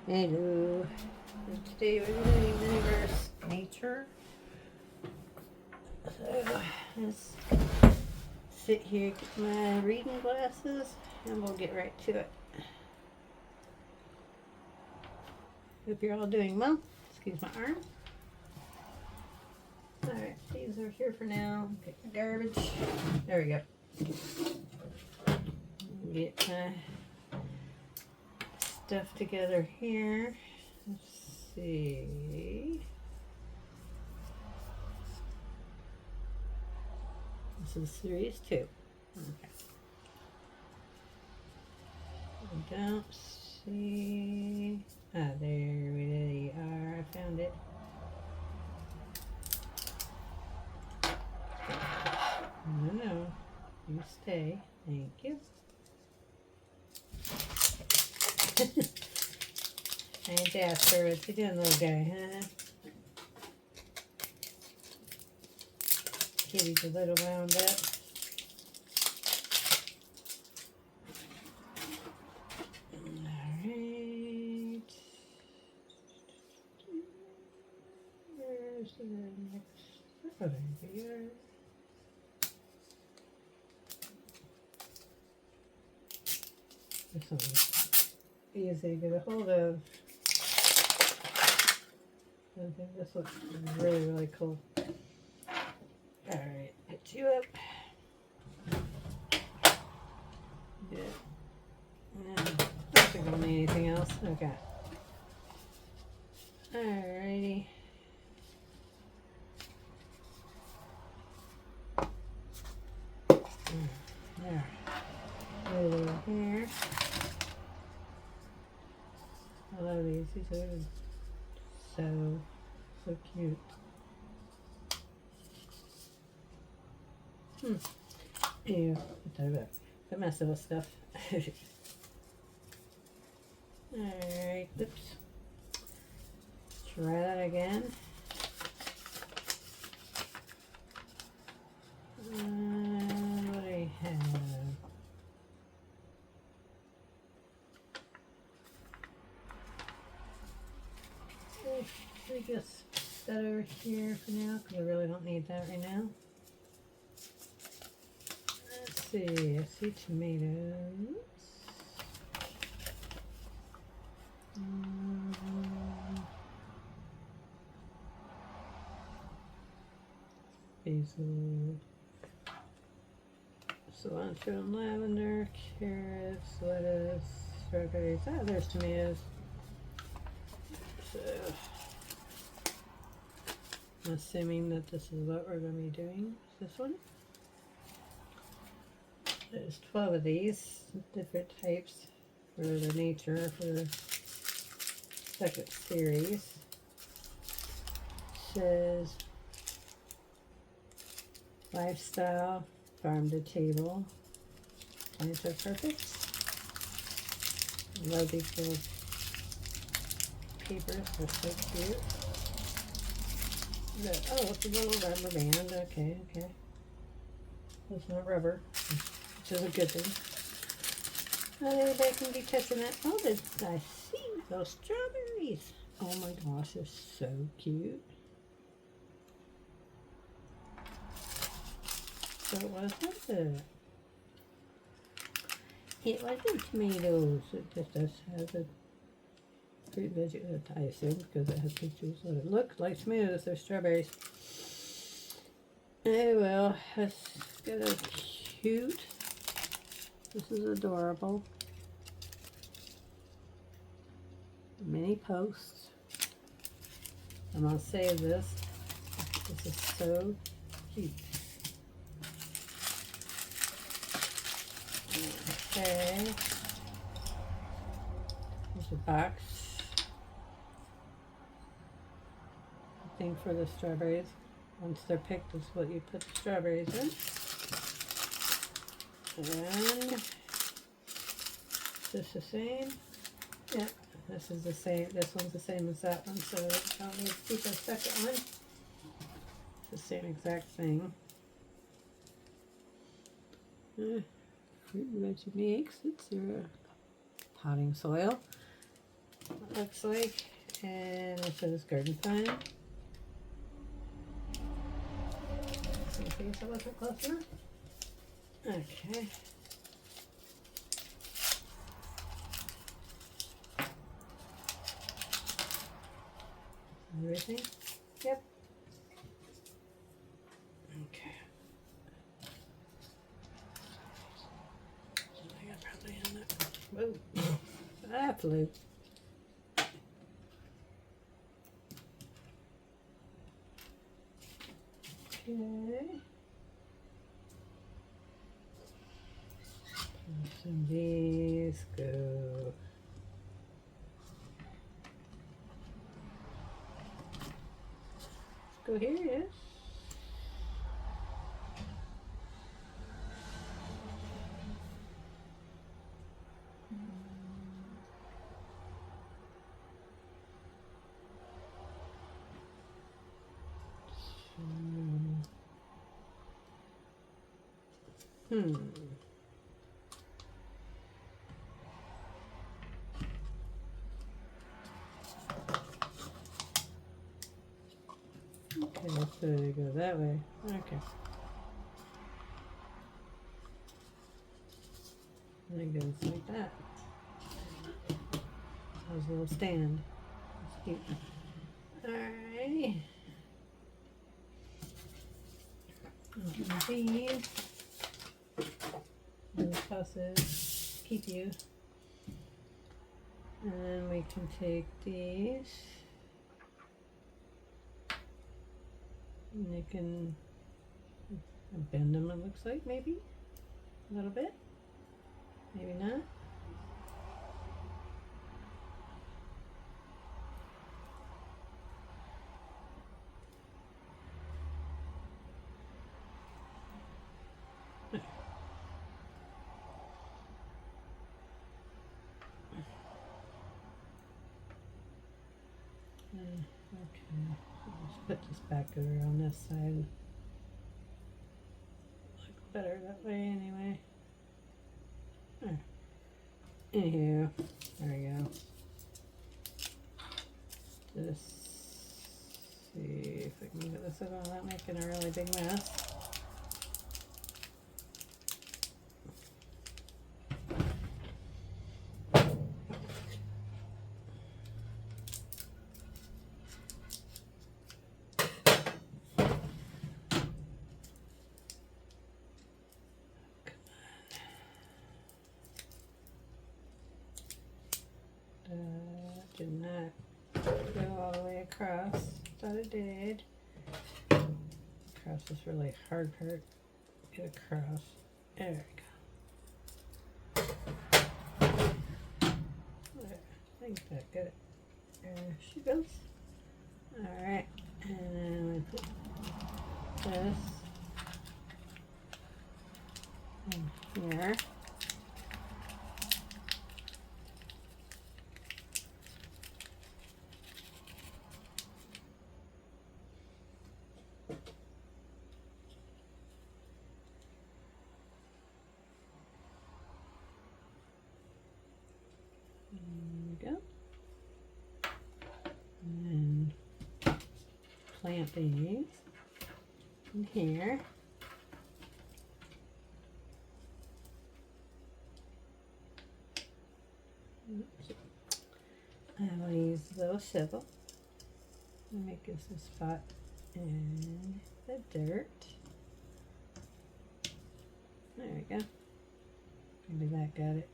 Hello. And today we're doing Miniverse Nature. So let's sit here, get my reading glasses, and we'll get right to it. Hope you're all doing well. Excuse my arm. Alright, these are here for now. Get the garbage. There we go. Get my stuff together here. Let's see. This is series 2. Okay. I don't see. Ah, there we are. I found it. No, you stay. Thank you. Hey Jasper, what you doing, little guy, huh? Kitty's a little wound up. Alright. Where's the next? Oh, there we are. This one's easy to get a hold of. I think this looks really, really cool. Alright, put you up. Yeah. I don't think I'll need anything else. Okay. Alrighty. There. Over here. I love these. These are so cute. Ew, put that back. The mess of stuff. Alright, oops. Try that again. What do I have? I guess that over here for now, because I really don't need that right now. Let's see, I see tomatoes. Basil, cilantro and lavender, carrots, lettuce, strawberries. Ah, there's tomatoes. So, I'm assuming that this is what we're going to be doing. Is this one? There's 12 of these different types for the nature for the second series. It says lifestyle, farm to table. Plants are perfect. I love these little papers, they're so cute. Oh, it's a little rubber band. Okay. It's not rubber, which is a good thing. Not everybody can be touching that. Oh, I see those strawberries. Oh my gosh, they're so cute. So it wasn't it wasn't tomatoes. It just does have a fruit vegetable, I assume, because it has pictures of it. Look like tomatoes, they're strawberries. Oh well, that's got a cute. This is adorable. Mini posts. I'm gonna save this. This is so cute. Okay. There's a box. Thing for the strawberries. Once they're picked, is what you put the strawberries in. And is this the same? Yeah, this is the same. This one's the same as that one, so I don't need to keep a second one. It's the same exact thing. Fruit and veggie mix. It's your potting soil. looks like. And it says garden fun. Just in case I wasn't close enough. Okay. Everything? Yep. Okay. I think I probably end up. Whoa. That flew. Okay. Some these go. Go here, yes. Hmm. Okay, so you go that way. Okay. And it goes like that. There's a little stand. That's cute. Alrighty. These. Those houses keep you. And then we can take these. And you can bend them, it looks like, maybe a little bit, maybe not. Okay, let's put this back over on this side. Look better that way anyway. Anywho, there we go. Just see if I can get this over without making a really big mess. Did not go all the way across. Thought it did. Across this really hard part. Get across. There we go. There. I think that got it. There she goes. Alright. And then we put this in here. And plant these in here. Oops. I will use those civil. Make us a spot in the dirt. There we go. Maybe that got it.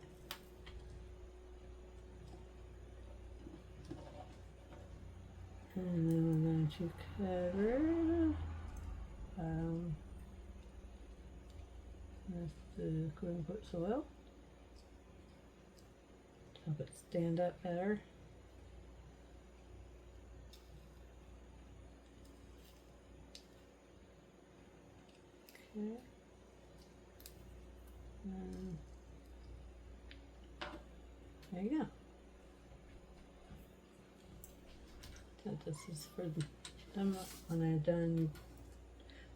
And then we're going to cover with the quote-unquote soil. Help it stand up better. Okay. There you go. So this is for them when they're done.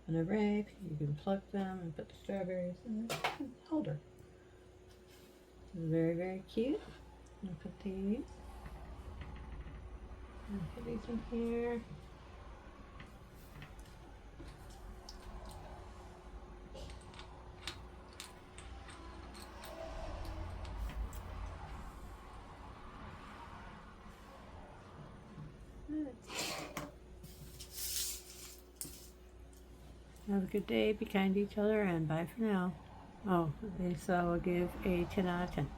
When they're ripe, you can pluck them and put the strawberries in the holder. This is very, very cute. I'm gonna put these Put these in here. Have a good day. Be kind to each other, and bye for now. Oh, Lisa will give a 10 out of 10.